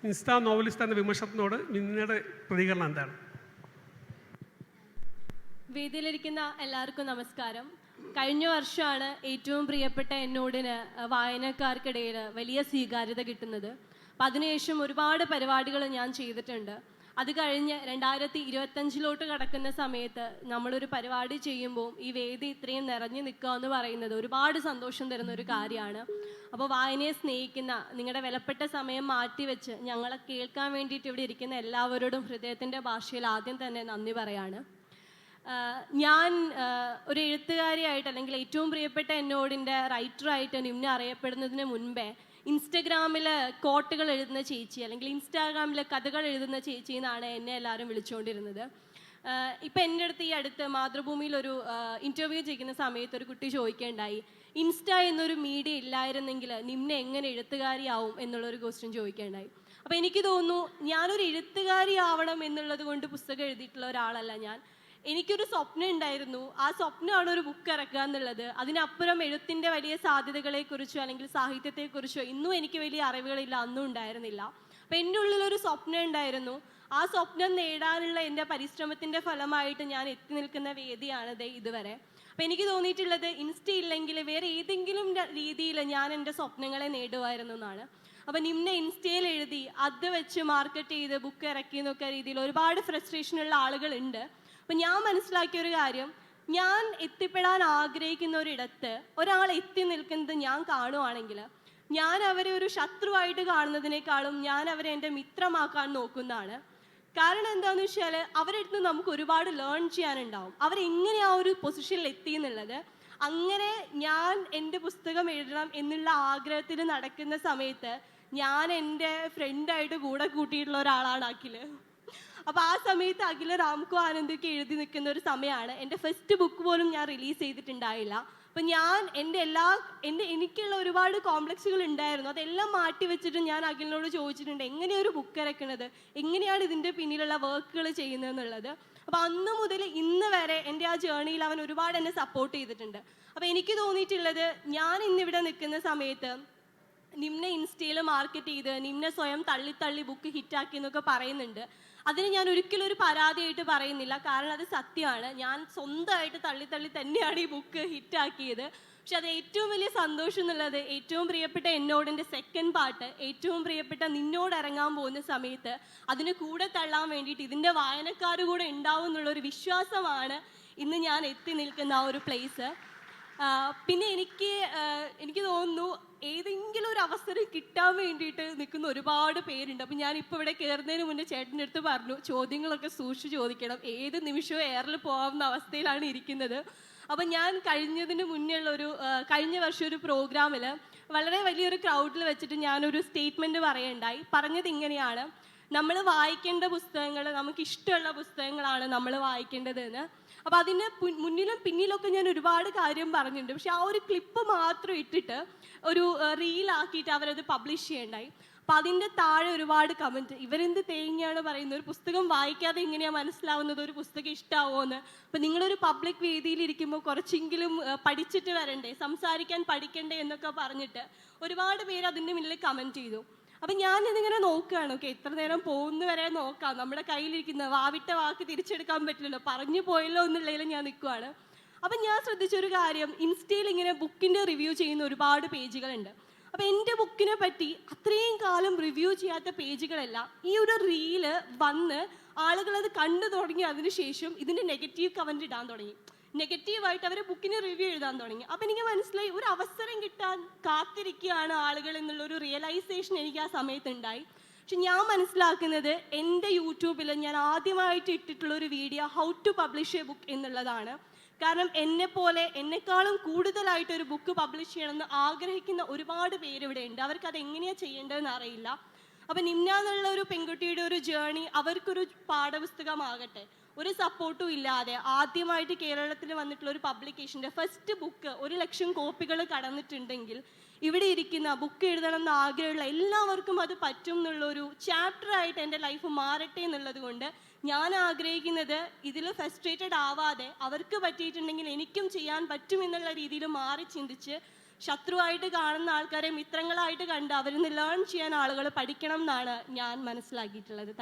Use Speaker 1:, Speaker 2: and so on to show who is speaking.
Speaker 1: Insta novelist എന്ന വിമർശനത്തിനോട് നിങ്ങളുടെ പ്രതികരണം എന്താണ്?
Speaker 2: വേദിയിലിരിക്കുന്ന എല്ലാവർക്കും നമസ്കാരം. കഴിഞ്ഞ വർഷമാണ് ഏറ്റവും പ്രിയപ്പെട്ട എന്നോടിന് വായനക്കാർക്കിടയിൽ വലിയ സ്വീകാര്യത കിട്ടുന്നത്. അപ്പം അതിനുശേഷം ഒരുപാട് പരിപാടികൾ ഞാൻ ചെയ്തിട്ടുണ്ട്. അത് കഴിഞ്ഞ് 2025 കടക്കുന്ന സമയത്ത് നമ്മളൊരു പരിപാടി ചെയ്യുമ്പോൾ ഈ വേദി ഇത്രയും നിറഞ്ഞു നിൽക്കുക എന്ന് പറയുന്നത് ഒരുപാട് സന്തോഷം തരുന്ന ഒരു കാര്യമാണ്. അപ്പോൾ വായനയെ സ്നേഹിക്കുന്ന, നിങ്ങളുടെ വിലപ്പെട്ട സമയം മാറ്റിവെച്ച് ഞങ്ങളെ കേൾക്കാൻ വേണ്ടിയിട്ട് ഇവിടെ ഇരിക്കുന്ന എല്ലാവരോടും ഹൃദയത്തിൻ്റെ ഭാഷയിൽ ആദ്യം തന്നെ നന്ദി പറയാണ്. ഞാൻ ഒരു എഴുത്തുകാരിയായിട്ട്, അല്ലെങ്കിൽ ഏറ്റവും പ്രിയപ്പെട്ട എന്നോടിൻ്റെ റൈറ്ററായിട്ട് നിമ്ന അറിയപ്പെടുന്നതിന് മുൻപേ ഇൻസ്റ്റഗ്രാമിൽ കോട്ടുകൾ എഴുതുന്ന ചേച്ചി, അല്ലെങ്കിൽ ഇൻസ്റ്റാഗ്രാമിൽ കഥകൾ എഴുതുന്ന ചേച്ചി എന്നാണ് എന്നെ എല്ലാവരും വിളിച്ചുകൊണ്ടിരുന്നത്. ഇപ്പം എൻ്റെ അടുത്ത് ഈ അടുത്ത് മാതൃഭൂമിയിൽ ഒരു ഇൻ്റർവ്യൂ ചെയ്യുന്ന സമയത്ത് ഒരു കുട്ടി ചോദിക്കേണ്ടായി, ഇൻസ്റ്റ എന്നൊരു മീഡിയ ഇല്ലായിരുന്നെങ്കിൽ നിമ്ന എങ്ങനെ എഴുത്തുകാരിയാവും എന്നുള്ളൊരു ക്വസ്റ്റ്യൻ ചോദിക്കേണ്ടായി. അപ്പോൾ എനിക്ക് തോന്നുന്നു, ഞാനൊരു എഴുത്തുകാരി ആവണം എന്നുള്ളത് കൊണ്ട് പുസ്തകം എഴുതിയിട്ടുള്ള ഒരാളല്ല ഞാൻ. എനിക്കൊരു സ്വപ്നം ഉണ്ടായിരുന്നു. ആ സ്വപ്നമാണ് ഒരു ബുക്ക് ഇറക്കുക എന്നുള്ളത്. അതിനപ്പുറം എഴുത്തിൻ്റെ വലിയ സാധ്യതകളെക്കുറിച്ചോ അല്ലെങ്കിൽ സാഹിത്യത്തെക്കുറിച്ചോ ഇന്നും എനിക്ക് വലിയ അറിവുകളില്ല, അന്നും ഉണ്ടായിരുന്നില്ല. അപ്പം എൻ്റെ ഉള്ളിലൊരു സ്വപ്നം ഉണ്ടായിരുന്നു. ആ സ്വപ്നം നേടാനുള്ള എൻ്റെ പരിശ്രമത്തിൻ്റെ ഫലമായിട്ട് ഞാൻ എത്തി നിൽക്കുന്ന വേദിയാണിത് ഇതുവരെ. അപ്പം എനിക്ക് തോന്നിയിട്ടുള്ളത്, ഇൻസ്റ്റ ഇല്ലെങ്കിൽ വേറെ ഏതെങ്കിലും രീതിയിൽ ഞാൻ എൻ്റെ സ്വപ്നങ്ങളെ നേടുമായിരുന്നു എന്നാണ്. അപ്പം നിമ്ന ഇൻസ്റ്റയിൽ എഴുതി അത് വെച്ച് മാർക്കറ്റ് ചെയ്ത് ബുക്ക് ഇറക്കി എന്നൊക്കെ രീതിയിൽ ഒരുപാട് ഫ്രസ്ട്രേഷനുള്ള ആളുകളുണ്ട്. അപ്പം ഞാൻ മനസ്സിലാക്കിയ ഒരു കാര്യം, ഞാൻ എത്തിപ്പെടാൻ ആഗ്രഹിക്കുന്ന ഒരിടത്ത് ഒരാൾ എത്തി നിൽക്കുന്നത് ഞാൻ കാണുവാണെങ്കിൽ ഞാൻ അവരെ ഒരു ശത്രുവായിട്ട് കാണുന്നതിനേക്കാളും ഞാൻ അവരെ എൻ്റെ മിത്രമാക്കാൻ നോക്കുന്നതാണ്. കാരണം എന്താണെന്ന് വെച്ചാൽ അവരുടെ അടുത്ത് നമുക്ക് ഒരുപാട് ലേൺ ചെയ്യാനുണ്ടാവും. അവരെങ്ങനെ ആ ഒരു പൊസിഷനിൽ എത്തി എന്നുള്ളത്. അങ്ങനെ ഞാൻ എൻ്റെ പുസ്തകം എഴുതണം എന്നുള്ള ആഗ്രഹത്തിൽ നടക്കുന്ന സമയത്ത് ഞാൻ എൻ്റെ ഫ്രണ്ടായിട്ട് കൂടെ കൂട്ടിയിട്ടുള്ള ഒരാളാണ് അഖില്. അപ്പോൾ ആ സമയത്ത് അഖില രാംകോ ആനന്ദൊക്കെ എഴുതി നിൽക്കുന്ന ഒരു സമയമാണ്. എൻ്റെ ഫസ്റ്റ് ബുക്ക് പോലും ഞാൻ റിലീസ് ചെയ്തിട്ടുണ്ടായില്ല. അപ്പം ഞാൻ എനിക്കുള്ള ഒരുപാട് കോംപ്ലക്സുകൾ ഉണ്ടായിരുന്നു. അതെല്ലാം മാറ്റി വെച്ചിട്ട് ഞാൻ അഖിലിനോട് ചോദിച്ചിട്ടുണ്ട്, എങ്ങനെയൊരു ബുക്ക് ഇറക്കുന്നത്, എങ്ങനെയാണ് ഇതിൻ്റെ പിന്നിലുള്ള വർക്കുകൾ ചെയ്യുന്നതെന്നുള്ളത്. അപ്പോൾ അന്ന് മുതൽ ഇന്ന് വരെ എൻ്റെ ആ ജേർണിയിൽ അവൻ ഒരുപാട് എന്നെ സപ്പോർട്ട് ചെയ്തിട്ടുണ്ട്. അപ്പോൾ എനിക്ക് തോന്നിയിട്ടുള്ളത്, ഞാൻ ഇന്നിവിടെ നിൽക്കുന്ന സമയത്ത് നിമ്ന ഇൻസ്റ്റയിൽ മാർക്കറ്റ് ചെയ്ത് നിമ്ന സ്വയം തള്ളി ബുക്ക് ഹിറ്റാക്കി എന്നൊക്കെ പറയുന്നുണ്ട്. അതിന് ഞാൻ ഒരിക്കലും ഒരു പരാതിയായിട്ട് പറയുന്നില്ല, കാരണം അത് സത്യമാണ്. ഞാൻ സ്വന്തമായിട്ട് തള്ളി തന്നെയാണ് ഈ ബുക്ക് ഹിറ്റാക്കിയത്. പക്ഷെ അത് ഏറ്റവും വലിയ സന്തോഷം എന്നുള്ളത്, ഏറ്റവും പ്രിയപ്പെട്ട എന്നോടിൻ്റെ സെക്കൻഡ് പാർട്ട് ഏറ്റവും പ്രിയപ്പെട്ട നിന്നോട് ഇറങ്ങാൻ പോകുന്ന സമയത്ത് അതിന് കൂടെ തള്ളാൻ വേണ്ടിയിട്ട് ഇതിൻ്റെ വായനക്കാർ കൂടെ ഉണ്ടാവും എന്നുള്ളൊരു വിശ്വാസമാണ് ഇന്ന് ഞാൻ എത്തി നിൽക്കുന്ന ആ ഒരു പ്ലേസ്. പിന്നെ എനിക്ക് തോന്നുന്നു, ഏതെങ്കിലും ഒരു അവസരം കിട്ടാൻ വേണ്ടിയിട്ട് നിൽക്കുന്ന ഒരുപാട് പേരുണ്ട്. അപ്പം ഞാനിപ്പോൾ ഇവിടെ കയറുന്നതിന് മുന്നേ ചേട്ടൻ്റെ അടുത്ത് പറഞ്ഞു, ചോദ്യങ്ങളൊക്കെ സൂക്ഷിച്ച് ചോദിക്കണം, ഏത് നിമിഷവും എയറിൽ പോകാവുന്ന അവസ്ഥയിലാണ് ഇരിക്കുന്നത്. അപ്പം ഞാൻ കഴിഞ്ഞ വർഷം ഒരു പ്രോഗ്രാമിൽ വളരെ വലിയൊരു ക്രൗഡിൽ വെച്ചിട്ട് ഞാനൊരു സ്റ്റേറ്റ്മെൻറ്റ് പറഞ്ഞത് ഇങ്ങനെയാണ്: നമ്മൾ വായിക്കേണ്ട പുസ്തകങ്ങൾ, നമുക്കിഷ്ടമുള്ള പുസ്തകങ്ങളാണ് നമ്മൾ വായിക്കേണ്ടതെന്ന്. അപ്പോൾ അതിന് മുന്നിലും പിന്നിലൊക്കെ ഞാൻ ഒരുപാട് കാര്യം പറഞ്ഞിട്ടുണ്ട്. പക്ഷെ ആ ഒരു ക്ലിപ്പ് മാത്രം ഇട്ടിട്ട് ഒരു റീലാക്കിയിട്ട് അവരത് പബ്ലിഷ് ചെയ്യണ്ടായി. അപ്പം അതിൻ്റെ താഴെ ഒരുപാട് കമൻറ്റ്, ഇവരെന്ത് തേങ്ങയാണ് പറയുന്നത്, ഒരു പുസ്തകം വായിക്കാതെ എങ്ങനെയാണ് മനസ്സിലാവുന്നത് ഒരു പുസ്തകം ഇഷ്ടമാവുമെന്ന്. അപ്പം നിങ്ങളൊരു പബ്ലിക് വേദിയിലിരിക്കുമ്പോൾ കുറച്ചെങ്കിലും പഠിച്ചിട്ട് വരണ്ടേ, സംസാരിക്കാൻ പഠിക്കണ്ടേ എന്നൊക്കെ പറഞ്ഞിട്ട് ഒരുപാട് പേര് അതിൻ്റെ മുന്നിൽ കമൻറ്റ് ചെയ്തു. അപ്പം ഞാനിതിങ്ങനെ നോക്കുകയാണ്, ഓക്കെ എത്ര നേരം പോകുന്ന വരെ നോക്കാം, നമ്മുടെ കയ്യിലിരിക്കുന്ന വാവിട്ട വാക്ക് തിരിച്ചെടുക്കാൻ പറ്റില്ലല്ലോ, പറഞ്ഞു പോയല്ലോ എന്നുള്ളതിൽ ഞാൻ നിൽക്കുകയാണ്. അപ്പം ഞാൻ ശ്രദ്ധിച്ചൊരു കാര്യം, ഇൻസ്റ്റയിൽ ഇങ്ങനെ ബുക്കിൻ്റെ റിവ്യൂ ചെയ്യുന്ന ഒരുപാട് പേജുകളുണ്ട്. അപ്പം എൻ്റെ ബുക്കിനെ പറ്റി അത്രയും കാലം റിവ്യൂ ചെയ്യാത്ത പേജുകളെല്ലാം ഈ ഒരു റീല് വന്ന് ആളുകളത് കണ്ടു തുടങ്ങി. അതിനുശേഷം ഇതിൻ്റെ നെഗറ്റീവ് കമൻറ്റ് ഇടാൻ തുടങ്ങി, നെഗറ്റീവായിട്ട് അവർ ബുക്കിന് റിവ്യൂ എഴുതാൻ തുടങ്ങി. അപ്പം എനിക്ക് മനസ്സിലായി, ഒരു അവസരം കിട്ടാൻ കാത്തിരിക്കുകയാണ് ആളുകൾ എന്നുള്ളൊരു റിയലൈസേഷൻ എനിക്ക് ആ സമയത്തുണ്ടായി. പക്ഷെ ഞാൻ മനസ്സിലാക്കുന്നത്, എൻ്റെ യൂട്യൂബിൽ ഞാൻ ആദ്യമായിട്ട് ഇട്ടിട്ടുള്ളൊരു video how to publish a book എന്നുള്ളതാണ്. കാരണം എന്നെക്കാളും കൂടുതലായിട്ടൊരു ബുക്ക് പബ്ലിഷ് ചെയ്യണമെന്ന് ആഗ്രഹിക്കുന്ന ഒരുപാട് പേരിവിടെ ഉണ്ട്. അവർക്കത് എങ്ങനെയാണ് ചെയ്യേണ്ടതെന്ന് അറിയില്ല. അപ്പം നിമ്ന എന്നുള്ള ഒരു പെൺകുട്ടിയുടെ ഒരു ജേർണി അവർക്കൊരു പാഠപുസ്തകമാകട്ടെ. ഒരു സപ്പോർട്ടും ഇല്ലാതെ ആദ്യമായിട്ട് കേരളത്തിൽ വന്നിട്ടുള്ള ഒരു പബ്ലിക്കേഷൻ്റെ ഫസ്റ്റ് ബുക്ക് 1,00,000 കോപ്പികൾ കടന്നിട്ടുണ്ടെങ്കിൽ ഇവിടെ ഇരിക്കുന്ന ബുക്ക് എഴുതണം എന്ന് ആഗ്രഹമുള്ള എല്ലാവർക്കും അത് പറ്റും എന്നുള്ളൊരു ചാപ്റ്ററായിട്ട് എൻ്റെ ലൈഫ് മാറട്ടെ എന്നുള്ളത് കൊണ്ട് ഞാൻ ആഗ്രഹിക്കുന്നത്, ഇതിൽ ഫ്രസ്ട്രേറ്റഡ് ആവാതെ അവർക്ക് പറ്റിയിട്ടുണ്ടെങ്കിൽ എനിക്കും ചെയ്യാൻ പറ്റും എന്നുള്ള രീതിയിൽ മാറി ചിന്തിച്ച് ശത്രുവായിട്ട് കാണുന്ന ആൾക്കാരെ മിത്രങ്ങളായിട്ട് കണ്ട് അവരിൽ നിന്ന് ലേൺ ചെയ്യാൻ ആളുകൾ പഠിക്കണം എന്നാണ് ഞാൻ മനസ്സിലാക്കിയിട്ടുള്ളത്.